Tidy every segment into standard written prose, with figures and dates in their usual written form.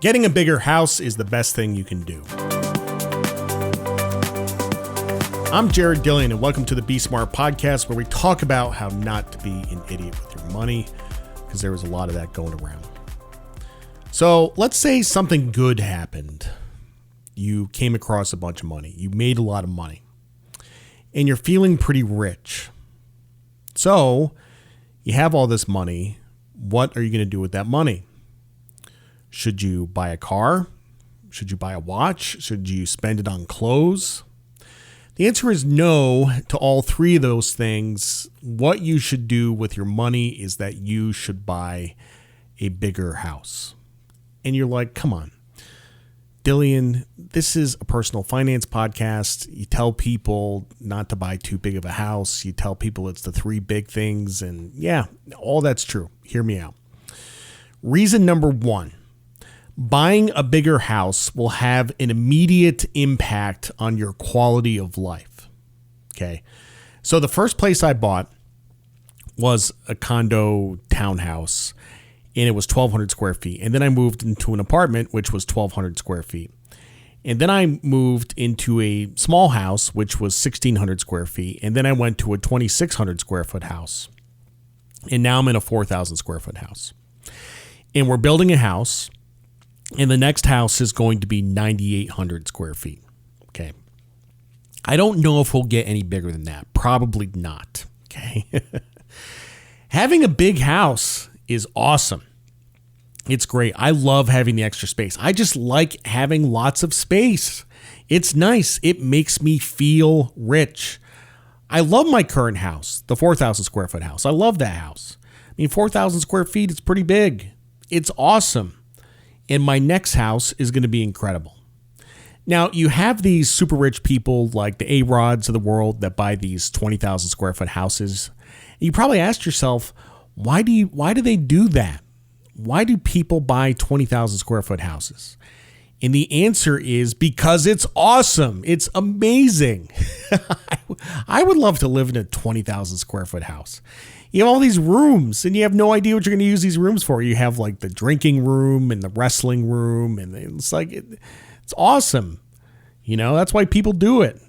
Getting a bigger house is the best thing you can do. I'm Jared Dillian, and welcome to the Be Smart podcast, where we talk about how not to be an idiot with your money, because there was a lot of that going around. So let's say something good happened. You came across a bunch of money. You made a lot of money, and you're feeling pretty rich. So you have all this money. What are you going to do with that money? Should you buy a car? Should you buy a watch? Should you spend it on clothes? The answer is no to all three of those things. What you should do with your money is that you should buy a bigger house. And you're like, come on, Dillian, this is a personal finance podcast. You tell people not to buy too big of a house. You tell people it's the three big things. And yeah, all that's true. Hear me out. Reason number one. Buying a bigger house will have an immediate impact on your quality of life. Okay. So the first place I bought was a condo townhouse, and it was 1,200 square feet. And then I moved into an apartment, which was 1,200 square feet. And then I moved into a small house, which was 1,600 square feet. And then I went to a 2,600 square foot house. And now I'm in a 4,000 square foot house. And we're building a house. And the next house is going to be 9,800 square feet. Okay. I don't know if we'll get any bigger than that. Probably not. Okay. Having a big house is awesome. It's great. I love having the extra space. I just like having lots of space. It's nice. It makes me feel rich. I love my current house, the 4,000 square foot house. I love that house. I mean, 4,000 square feet, it's pretty big. It's awesome. And my next house is going to be incredible. Now, you have these super rich people like the A-Rods of the world that buy these 20,000 square foot houses. And you probably asked yourself, why do they do that? Why do people buy 20,000 square foot houses? And the answer is because it's awesome. It's amazing. I would love to live in a 20,000 square foot house. You have all these rooms and you have no idea what you're going to use these rooms for. You have like the drinking room and the wrestling room, and it's like, it's awesome. You know, that's why people do it.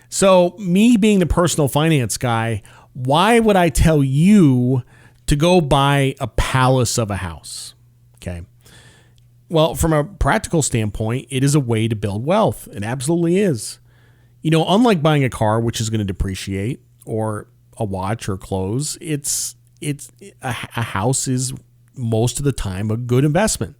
So me being the personal finance guy, why would I tell you to go buy a palace of a house? Okay. Well, from a practical standpoint, it is a way to build wealth. It absolutely is. You know, unlike buying a car, which is going to depreciate, or a watch or clothes, a house is most of the time a good investment.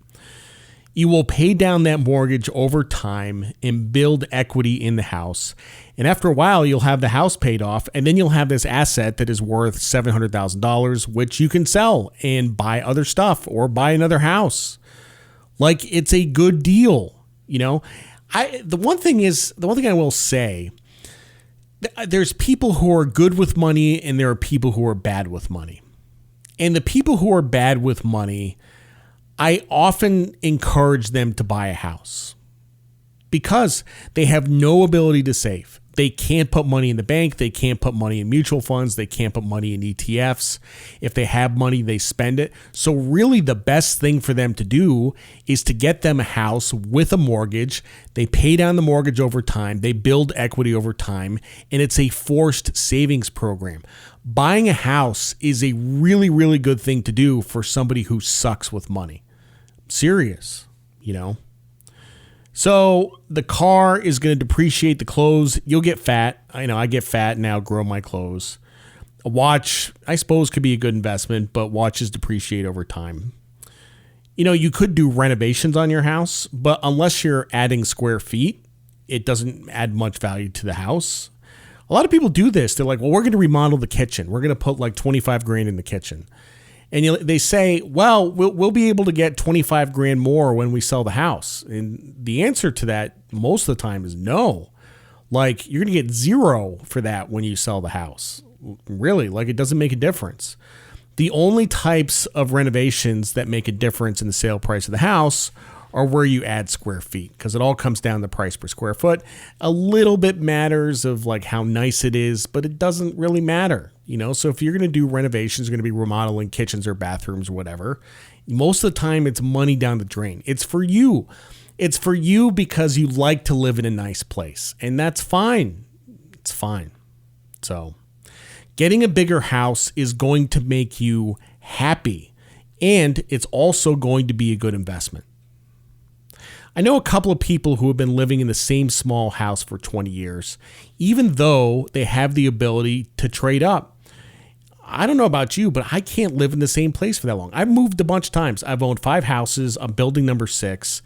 You will pay down that mortgage over time and build equity in the house. And after a while, you'll have the house paid off, and then you'll have this asset that is worth $700,000, which you can sell and buy other stuff or buy another house. Like, it's a good deal. You know, the one thing I will say, there's people who are good with money and there are people who are bad with money. And the people who are bad with money, I often encourage them to buy a house because they have no ability to save. They can't put money in the bank. They can't put money in mutual funds. They can't put money in ETFs. If they have money, they spend it. So really the best thing for them to do is to get them a house with a mortgage. They pay down the mortgage over time. They build equity over time. And it's a forced savings program. Buying a house is a really, really good thing to do for somebody who sucks with money. Serious, you know. So the car is going to depreciate the clothes. You'll get fat. I get fat and outgrow my clothes. A watch, I suppose, could be a good investment, but watches depreciate over time. You know, you could do renovations on your house, but unless you're adding square feet, it doesn't add much value to the house. A lot of people do this. They're like, well, we're going to remodel the kitchen. We're going to put like 25 grand in the kitchen. And they say, well, we'll be able to get 25 grand more when we sell the house. And the answer to that most of the time is no. Like, you're going to get zero for that when you sell the house. Really, like, it doesn't make a difference. The only types of renovations that make a difference in the sale price of the house are where you add square feet, because it all comes down to price per square foot. A little bit matters of like how nice it is, but it doesn't really matter. So if you're going to do renovations, you're going to be remodeling kitchens or bathrooms or whatever, most of the time it's money down the drain. It's for you. It's for you because you like to live in a nice place, and that's fine. It's fine. So getting a bigger house is going to make you happy, and it's also going to be a good investment. I know a couple of people who have been living in the same small house for 20 years, even though they have the ability to trade up. I don't know about you, but I can't live in the same place for that long. I've moved a bunch of times. I've owned 5 houses. I'm building number 6.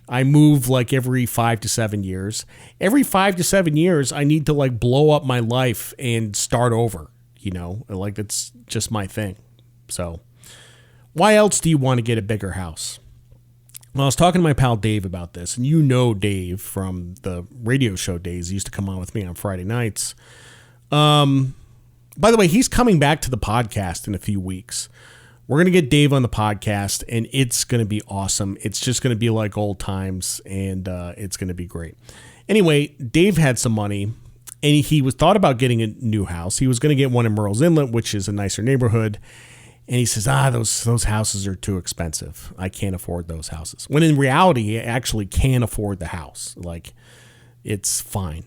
I move like every 5 to 7 years. Every 5 to 7 years, I need to like blow up my life and start over, like it's just my thing. So why else do you want to get a bigger house? Well, I was talking to my pal Dave about this, and Dave from the radio show days. He used to come on with me on Friday nights. By the way, he's coming back to the podcast in a few weeks. We're going to get Dave on the podcast, and it's going to be awesome. It's just going to be like old times, and it's going to be great. Anyway, Dave had some money, and he thought about getting a new house. He was going to get one in Murrells Inlet, which is a nicer neighborhood. And he says, those houses are too expensive. I can't afford those houses. When in reality, he actually can afford the house. Like, it's fine,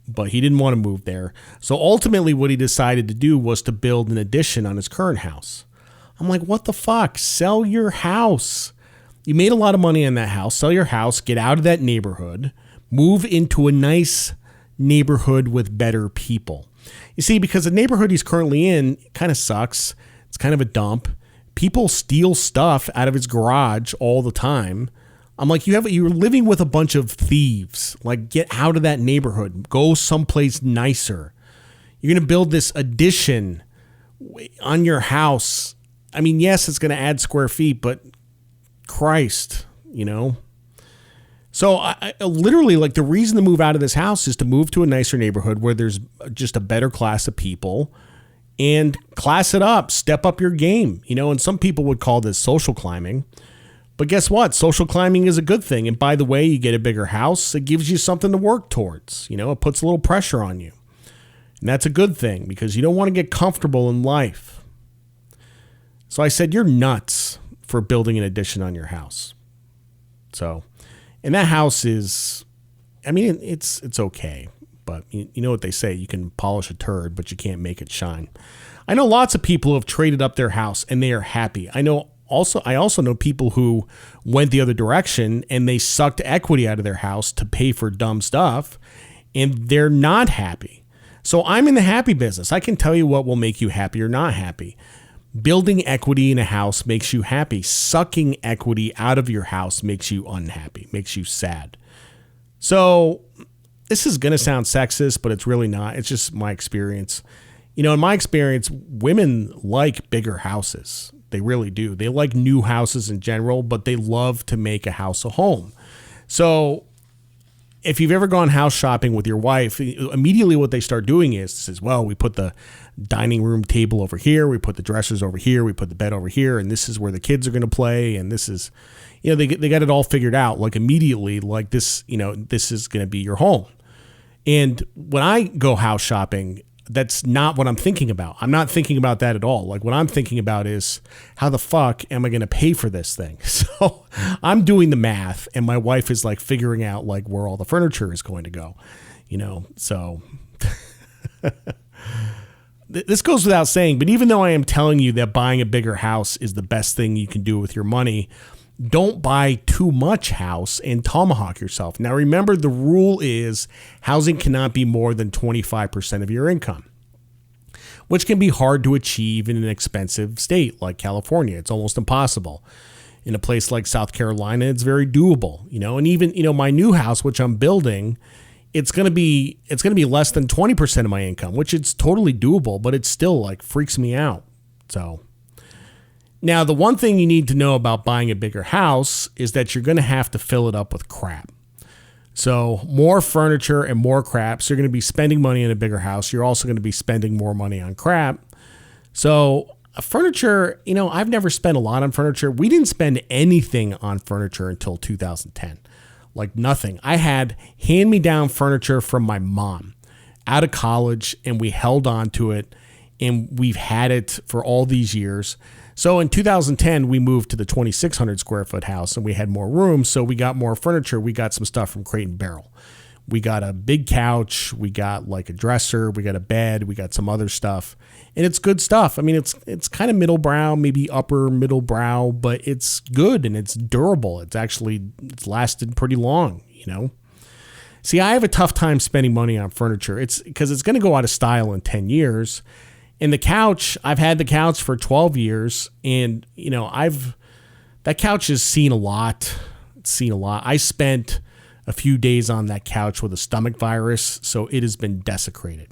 but he didn't want to move there. So ultimately what he decided to do was to build an addition on his current house. I'm like, what the fuck? Sell your house. You made a lot of money on that house. Sell your house, get out of that neighborhood, move into a nice neighborhood with better people. You see, because the neighborhood he's currently in kind of sucks. It's kind of a dump. People steal stuff out of his garage all the time. I'm like, you're living with a bunch of thieves. Like, get out of that neighborhood. Go someplace nicer. You're going to build this addition on your house. I mean, yes, it's going to add square feet, but Christ, So I literally, like, the reason to move out of this house is to move to a nicer neighborhood where there's just a better class of people. And class it up, step up your game, and some people would call this social climbing. But guess what? Social climbing is a good thing. And by the way, you get a bigger house, it gives you something to work towards. It puts a little pressure on you. And that's a good thing because you don't want to get comfortable in life. So I said, you're nuts for building an addition on your house. So, and that house is, it's okay. But you know what they say, you can polish a turd, but you can't make it shine. I know lots of people who have traded up their house and they are happy. I also know people who went the other direction and they sucked equity out of their house to pay for dumb stuff and they're not happy. So I'm in the happy business. I can tell you what will make you happy or not happy. Building equity in a house makes you happy. Sucking equity out of your house makes you unhappy, makes you sad. So this is going to sound sexist, but it's really not. It's just my experience. In my experience, women like bigger houses. They really do. They like new houses in general, but they love to make a house a home. So if you've ever gone house shopping with your wife, immediately what they start doing is, well, we put the dining room table over here, we put the dressers over here, we put the bed over here, and this is where the kids are going to play, and this is, they got it all figured out, like immediately, like this, this is going to be your home. And when I go house shopping, that's not what I'm thinking about. I'm not thinking about that at all. Like what I'm thinking about is how the fuck am I going to pay for this thing? So I'm doing the math and my wife is like figuring out like where all the furniture is going to go, so this goes without saying, but even though I am telling you that buying a bigger house is the best thing you can do with your money, don't buy too much house and tomahawk yourself. Now, remember, the rule is housing cannot be more than 25% of your income, which can be hard to achieve in an expensive state like California. It's almost impossible. In a place like South Carolina, it's very doable, and even, my new house, which I'm building, it's going to be less than 20% of my income, which it's totally doable, but it still like freaks me out. So now, the one thing you need to know about buying a bigger house is that you're going to have to fill it up with crap. So more furniture and more crap. So you're going to be spending money in a bigger house. You're also going to be spending more money on crap. So furniture, I've never spent a lot on furniture. We didn't spend anything on furniture until 2010. Like nothing. I had hand-me-down furniture from my mom out of college, and we held on to it. and we've had it for all these years. So in 2010, we moved to the 2,600 square foot house, and we had more room, so we got more furniture. We got some stuff from Crate and Barrel. We got a big couch, we got like a dresser, we got a bed, we got some other stuff. And it's good stuff. I mean, it's kind of middle brow, maybe upper middle brow, but it's good and it's durable. It's lasted pretty long, you know. See, I have a tough time spending money on furniture. It's because it's going to go out of style in 10 years. And the couch, I've had the couch for 12 years, and you know, that couch has seen a lot. It's seen a lot. I spent a few days on that couch with a stomach virus, so it has been desecrated.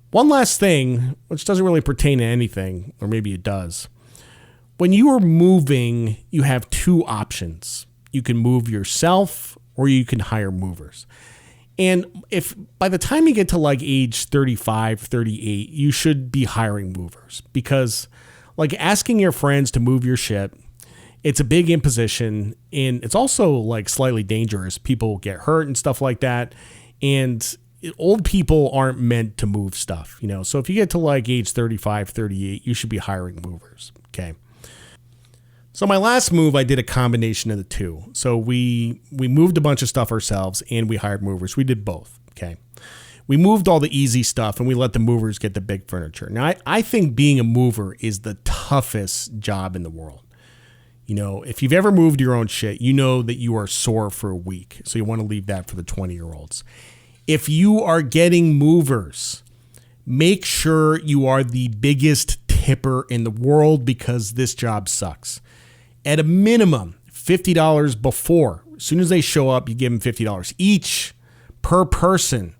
One last thing, which doesn't really pertain to anything, or maybe it does. When you are moving, you have two options. You can move yourself, or you can hire movers. And if by the time you get to like age 35, 38, you should be hiring movers, because like asking your friends to move your shit, it's a big imposition, and it's also like slightly dangerous. People get hurt and stuff like that. And old people aren't meant to move stuff, you know? So if you get to like age 35, 38, you should be hiring movers. Okay. So my last move, I did a combination of the two. So we moved a bunch of stuff ourselves and we hired movers. We did both. Okay. We moved all the easy stuff and we let the movers get the big furniture. Now I think being a mover is the toughest job in the world. You know, if you've ever moved your own shit, you know that you are sore for a week. So you want to leave that for the 20-year-olds. If you are getting movers, make sure you are the biggest tipper in the world, because this job sucks. At a minimum, $50 before. As soon as they show up, you give them $50 each per person,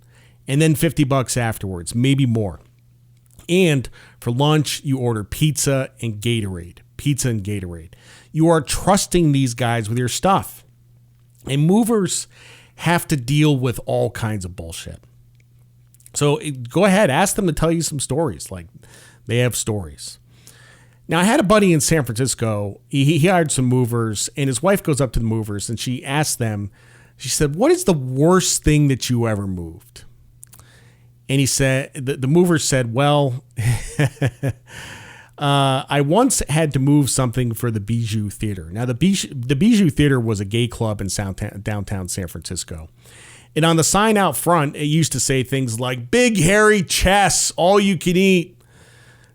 and then $50 afterwards, maybe more. And for lunch, you order pizza and Gatorade. You are trusting these guys with your stuff. And movers have to deal with all kinds of bullshit. So go ahead, ask them to tell you some stories. Like, they have stories. Now, I had a buddy in San Francisco. He hired some movers, and his wife goes up to the movers, and she asked them, she said, "What is the worst thing that you ever moved?" And he said, the mover said, "Well, I once had to move something for the Bijou Theater." Now, the Bijou Theater was a gay club in downtown San Francisco. And on the sign out front, it used to say things like, "Big hairy chests, all you can eat."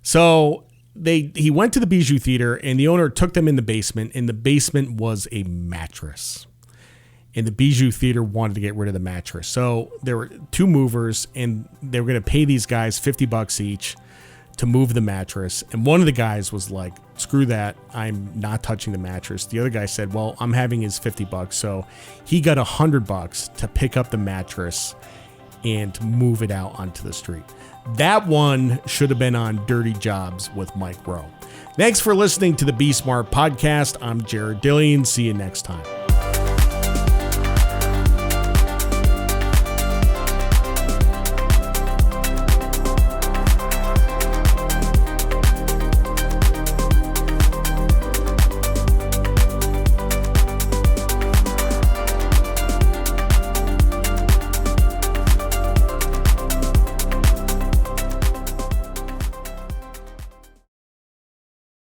So he went to the Bijou Theater, and the owner took them in the basement, and the basement was a mattress. And the Bijou Theater wanted to get rid of the mattress. So there were two movers, and they were going to pay these guys $50 each to move the mattress. And one of the guys was like, "Screw that, I'm not touching the mattress." The other guy said, "Well, I'm having his $50." So he got $100 to pick up the mattress and move it out onto the street. That one should have been on Dirty Jobs with Mike Rowe. Thanks for listening to the Be Smart podcast. I'm Jared Dillian. See you next time.